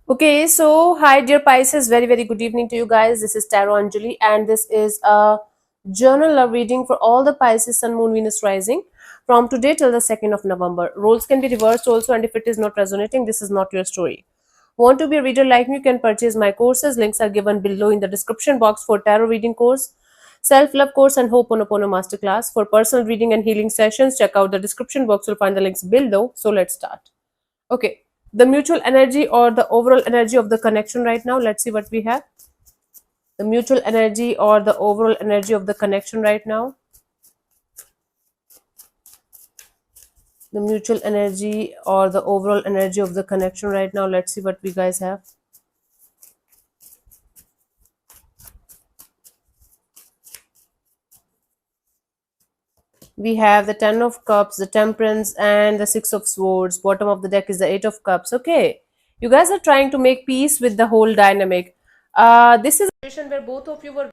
Okay, so hi dear Pisces, very good evening to you guys. This is Tarot Anjali, and this is a journal love reading for all the Pisces Sun, Moon, Venus rising from today till the 2nd of November. Roles can be reversed also, and if it is not resonating, this is not your story. Want to be a reader like me? You can purchase my courses. Links are given below in the description box for tarot reading course, self-love course, and Ho'oponopono masterclass. For personal reading and healing sessions, check out the description box. You'll find the links below. So let's start. Okay, the mutual energy or the overall energy of the connection right now. Let's see what we have. The mutual energy or the overall energy of the connection right now. The mutual energy or the overall energy of the connection right now. Let's see what we guys have. We have the 10 of cups, the temperance, and the 6 of swords. Bottom of the deck is the 8 of cups. Okay, you guys are trying to make peace with the whole dynamic. This is a situation where both of you were.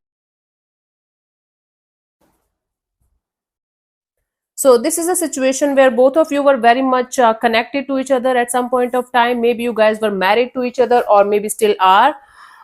So this is a situation where both of you were very much connected to each other at some point of time. Maybe you guys were married to each other, or maybe still are,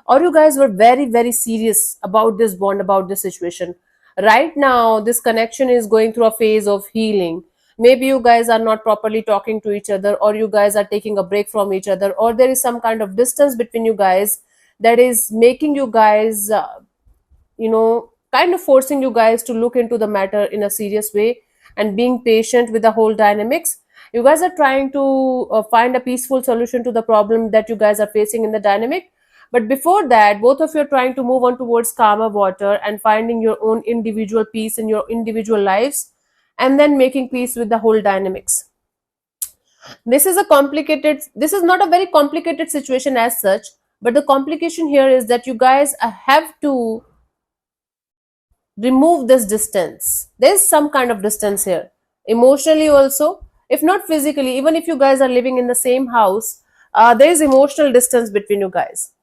or you guys were very serious about this bond, about this situation. Right now, this connection is going through a phase of healing. Maybe you guys are not properly talking to each other, or you guys are taking a break from each other, or there is some kind of distance between you guys that is making you guys kind of forcing you guys to look into the matter in a serious way and being patient with the whole dynamics. You guys are trying to find a peaceful solution to the problem that you guys are facing in the dynamic. But before that, both of you are trying to move on towards calmer water and finding your own individual peace in your individual lives, and then making peace with the whole dynamics. This is not a very complicated situation as such, but the complication here is that you guys have to remove this distance. There's some kind of distance here, emotionally also, if not physically. Even if you guys are living in the same house, there is emotional distance between you guys,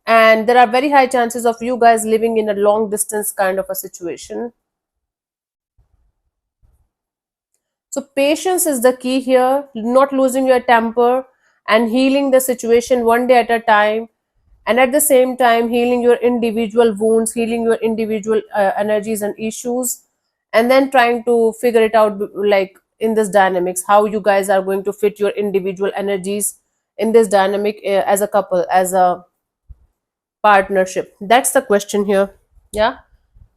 and there are very high chances of you guys living in a long distance kind of a situation. So patience is the key here, not losing your temper and healing the situation one day at a time, and at the same time healing your individual wounds, healing your individual energies and issues, and then trying to figure it out, like in this dynamics, how you guys are going to fit your individual energies in this dynamic, as a couple, as a partnership. That's the question here. Yeah,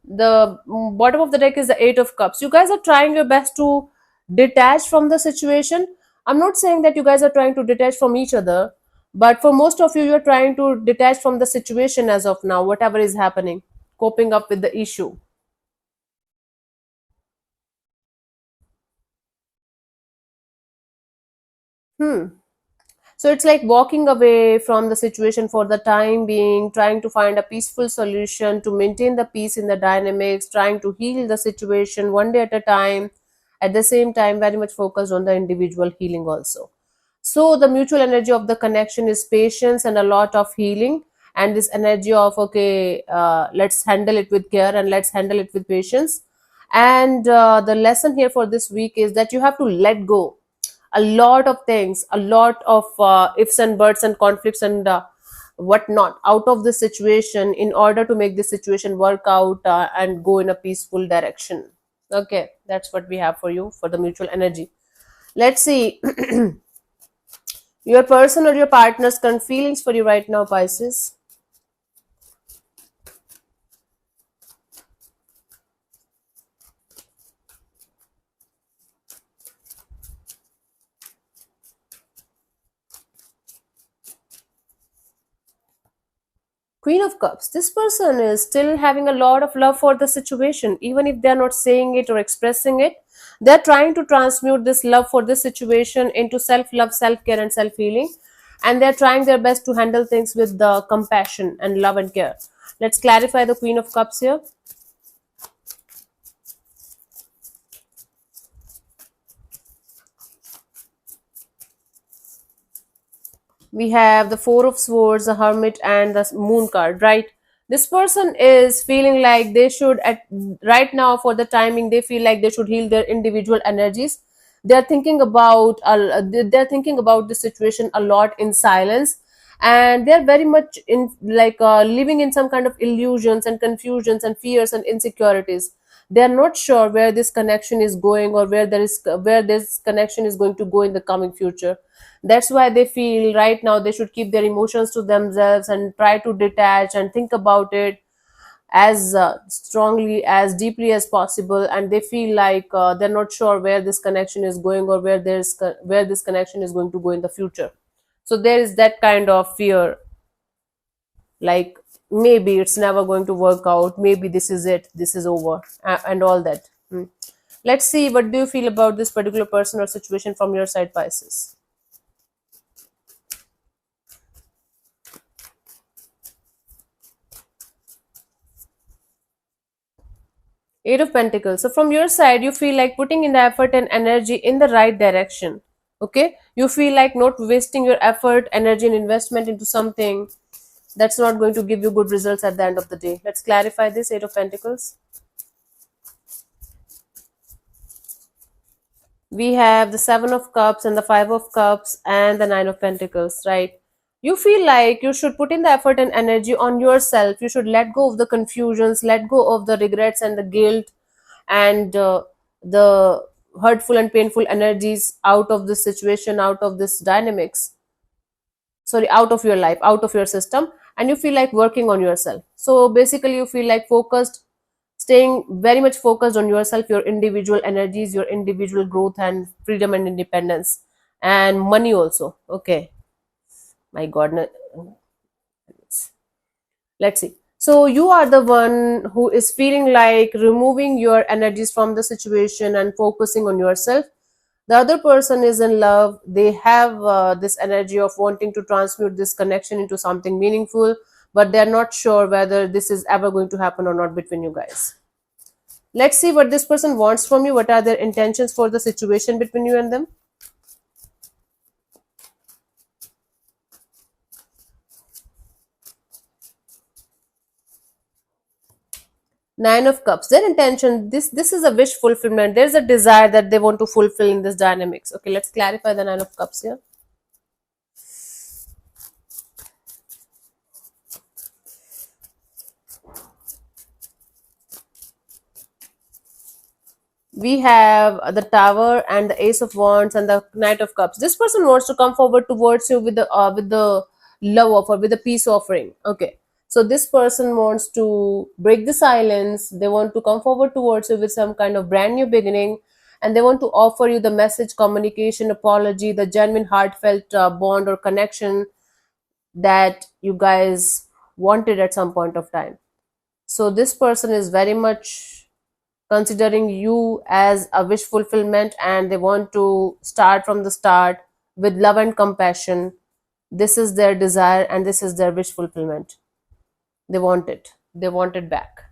the bottom of the deck is the 8 of cups. You guys are trying your best to detach from the situation. I'm not saying that you guys are trying to detach from each other, but for most of you, you're trying to detach from the situation as of now, whatever is happening, coping up with the issue. Hmm. So it's like walking away from the situation for the time being, trying to find a peaceful solution to maintain the peace in the dynamics, trying to heal the situation one day at a time. At the same time, very much focused on the individual healing also. So the mutual energy of the connection is patience and a lot of healing, and this energy of, okay, let's handle it with care and let's handle it with patience. And the lesson here for this week is that you have to let go a lot of things, a lot of ifs and buts and conflicts and whatnot out of the situation in order to make the situation work out and go in a peaceful direction. Okay, that's what we have for you for the mutual energy. Let's see. Your person or your partner's current feelings for you right now, Pisces. Queen of Cups. This person is still having a lot of love for the situation, even if they're not saying it or expressing it. They're trying to transmute this love for this situation into self love, self care, and self healing. And they're trying their best to handle things with the compassion and love and care. Let's clarify the Queen of Cups here. We have the Four of Swords, the Hermit, and the Moon card, right? This person is feeling like they should, at right now for the timing, they feel like they should heal their individual energies. They're thinking about the situation a lot in silence, and they're very much in like living in some kind of illusions and confusions and fears and insecurities. They're not sure where this connection is going, or where this connection is going to go in the coming future. That's why they feel right now they should keep their emotions to themselves and try to detach and think about it as strongly, as deeply as possible. And they feel like they're not sure where this connection is going, or where this connection is going to go in the future. So there is that kind of fear, like maybe it's never going to work out, maybe this is it, this is over, and all that. Let's see, what do you feel about this particular person or situation from your side, Pisces? Eight of Pentacles. So from your side, you feel like putting in the effort and energy in the right direction. Okay, you feel like not wasting your effort, energy, and investment into something that's not going to give you good results at the end of the day. Let's clarify this. Eight of Pentacles. We have the Seven of Cups and the Five of Cups and the Nine of Pentacles, right? You feel like you should put in the effort and energy on yourself. You should let go of the confusions, let go of the regrets and the guilt, and the hurtful and painful energies out of this situation, out of this dynamics, sorry, out of your life, out of your system. And you feel like working on yourself. So basically you feel like focused, staying very much focused on yourself, your individual energies, your individual growth and freedom and independence, and money also. Okay, my god, let's see. So you are the one who is feeling like removing your energies from the situation and focusing on yourself. The other person is in love. They have this energy of wanting to transmute this connection into something meaningful, but they're not sure whether this is ever going to happen or not between you guys. Let's see what this person wants from you. What are their intentions for the situation between you and them? Nine of Cups. Their intention, this is a wish fulfillment. There's a desire that they want to fulfill in this dynamics. Okay, let's clarify the Nine of Cups here. We have the Tower and the Ace of Wands and the Knight of Cups. This person wants to come forward towards you with the love offer, with the peace offering. Okay, so this person wants to break the silence. They want to come forward towards you with some kind of brand new beginning, and they want to offer you the message, communication, apology, the genuine heartfelt bond or connection that you guys wanted at some point of time. So this person is very much considering you as a wish fulfillment, and they want to start from the start with love and compassion. This is their desire and this is their wish fulfillment. They want it, they want it back.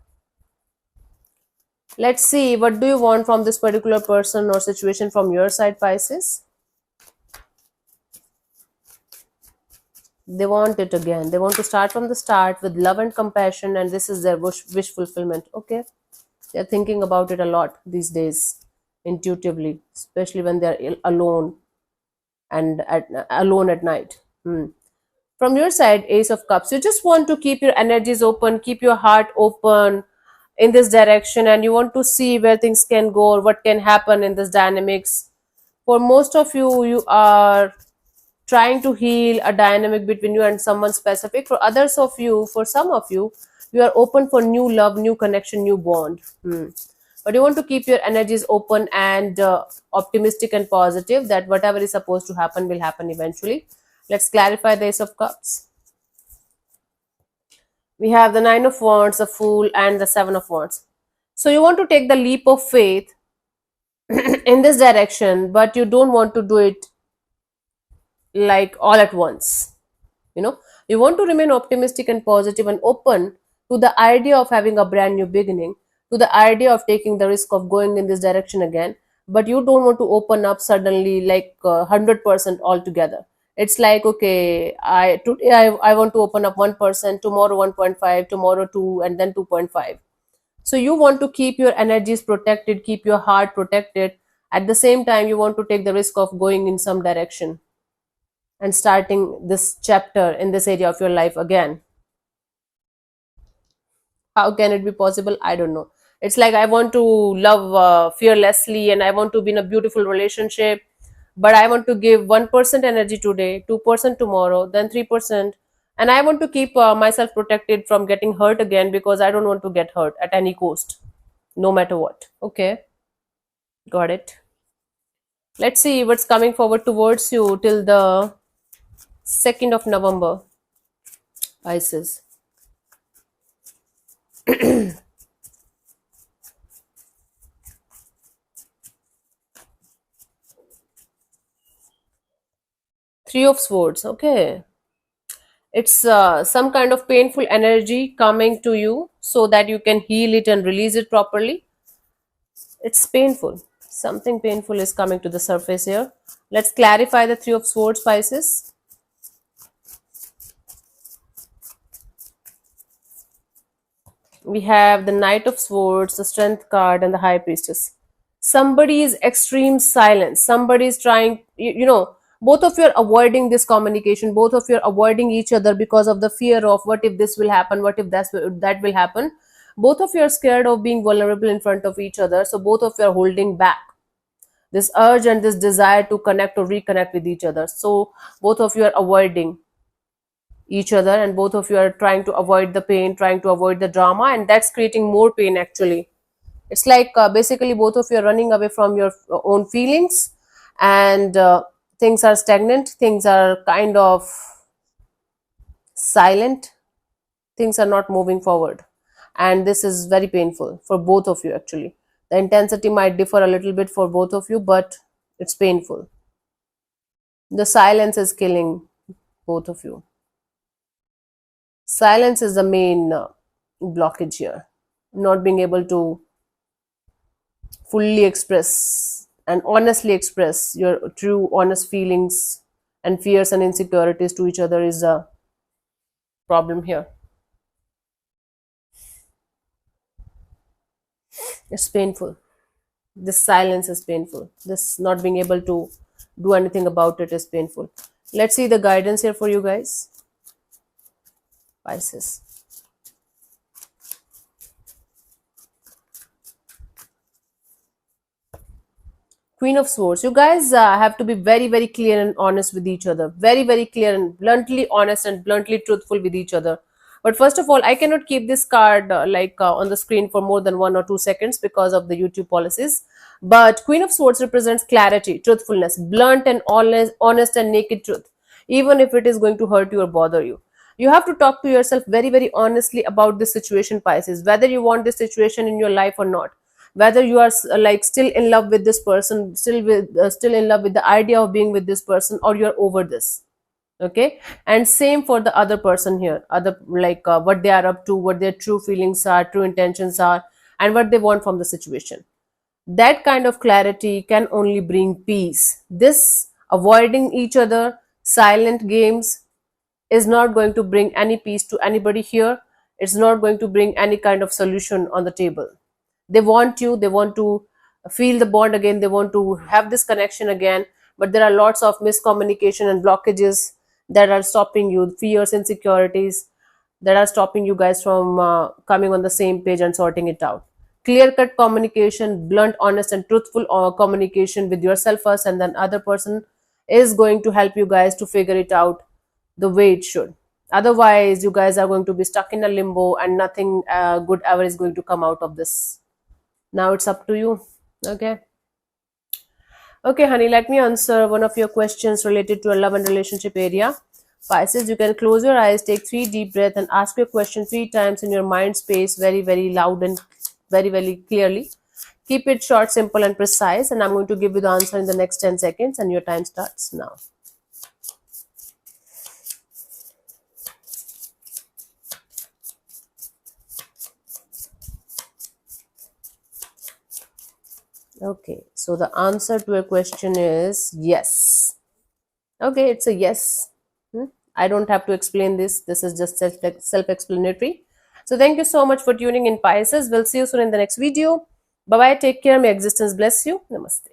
Let's see, what do you want from this particular person or situation from your side, Pisces? They want it again. They want to start from the start with love and compassion, and this is their wish fulfillment. Okay, they're thinking about it a lot these days, intuitively, especially when they're alone and alone at night. From your side, Ace of Cups, you just want to keep your energies open, keep your heart open in this direction, and you want to see where things can go or what can happen in this dynamics. For most of you, you are trying to heal a dynamic between you and someone specific. For others of you, for some of you, you are open for new love, new connection, new bond. But you want to keep your energies open and optimistic and positive that whatever is supposed to happen will happen eventually. Let's clarify the Ace of Cups. We have the Nine of Wands, the Fool, and the Seven of Wands. So you want to take the leap of faith in this direction, but you don't want to do it like all at once. You know, you want to remain optimistic and positive and open to the idea of having a brand new beginning, to the idea of taking the risk of going in this direction again. But you don't want to open up suddenly like 100% altogether. It's like, okay, today I want to open up 1%, tomorrow 1.5, tomorrow 2, and then 2.5. So you want to keep your energies protected, keep your heart protected. At the same time, you want to take the risk of going in some direction. and starting this chapter in this area of your life again. How can it be possible? I don't know. It's like I want to love fearlessly, and I want to be in a beautiful relationship, but I want to give 1% energy today, 2% tomorrow, then 3%, and I want to keep myself protected from getting hurt again, because I don't want to get hurt at any cost, no matter what. Okay, got it. Let's see what's coming forward towards you till the 2nd of November, Pisces. Three of Swords. Okay, it's some kind of painful energy coming to you so that you can heal it and release it properly. It's painful. Something painful is coming to the surface here. Let's clarify the Three of Swords, Pisces. We have the Knight of Swords, the Strength card, and the High Priestess. Somebody is extreme silence. Somebody is trying, both of you are avoiding this communication. Both of you are avoiding each other because of the fear of what if this will happen, what if that will happen. Both of you are scared of being vulnerable in front of each other. So both of you are holding back this urge and this desire to connect or reconnect with each other. So both of you are avoiding each other, and both of you are trying to avoid the pain, trying to avoid the drama, and that's creating more pain actually. It's like basically both of you are running away from your own feelings, and things are stagnant, things are kind of silent, things are not moving forward, and this is very painful for both of you actually. The intensity might differ a little bit for both of you, but it's painful. The silence is killing both of you. Silence is the main blockage here. Not being able to fully express and honestly express your true honest feelings and fears and insecurities to each other is a problem here. It's painful. This silence is painful. This not being able to do anything about it is painful. Let's see the guidance here for you guys, Pisces. Queen of Swords. You guys have to be very, very clear and honest with each other. Very, very clear and bluntly honest and bluntly truthful with each other. But first of all, I cannot keep this card on the screen for more than 1 or 2 seconds because of the YouTube policies. But Queen of Swords represents clarity, truthfulness, blunt and honest and naked truth, even if it is going to hurt you or bother you. You have to talk to yourself very, very honestly about this situation, Pisces, whether you want this situation in your life or not, whether you are still in love with this person, still in love with the idea of being with this person, or you're over this. Okay, and same for the other person here, other what they are up to, what their true feelings are, true intentions are, and what they want from the situation. That kind of clarity can only bring peace. This avoiding each other, silent games, is not going to bring any peace to anybody here. It's not going to bring any kind of solution on the table. They want you, they want to feel the bond again, they want to have this connection again, but there are lots of miscommunication and blockages that are stopping you, fears, insecurities, that are stopping you guys from coming on the same page and sorting it out. Clear cut communication, blunt, honest and truthful communication with yourself first, and then other person is going to help you guys to figure it out the way it should. Otherwise you guys are going to be stuck in a limbo, and nothing good ever is going to come out of this. Now it's up to you. Okay, honey, let me answer one of your questions related to a love and relationship area. Pisces, you can close your eyes, take 3 deep breaths, and ask your question 3 times in your mind space, very, very loud and very, very clearly. Keep it short, simple and precise, and I'm going to give you the answer in the next 10 seconds, and your time starts now. Okay, so the answer to your question is yes. Okay, it's a yes. I don't have to explain this. This is just self-explanatory. So thank you so much for tuning in, Pisces. We'll see you soon in the next video. Bye-bye. Take care. May existence bless you. Namaste.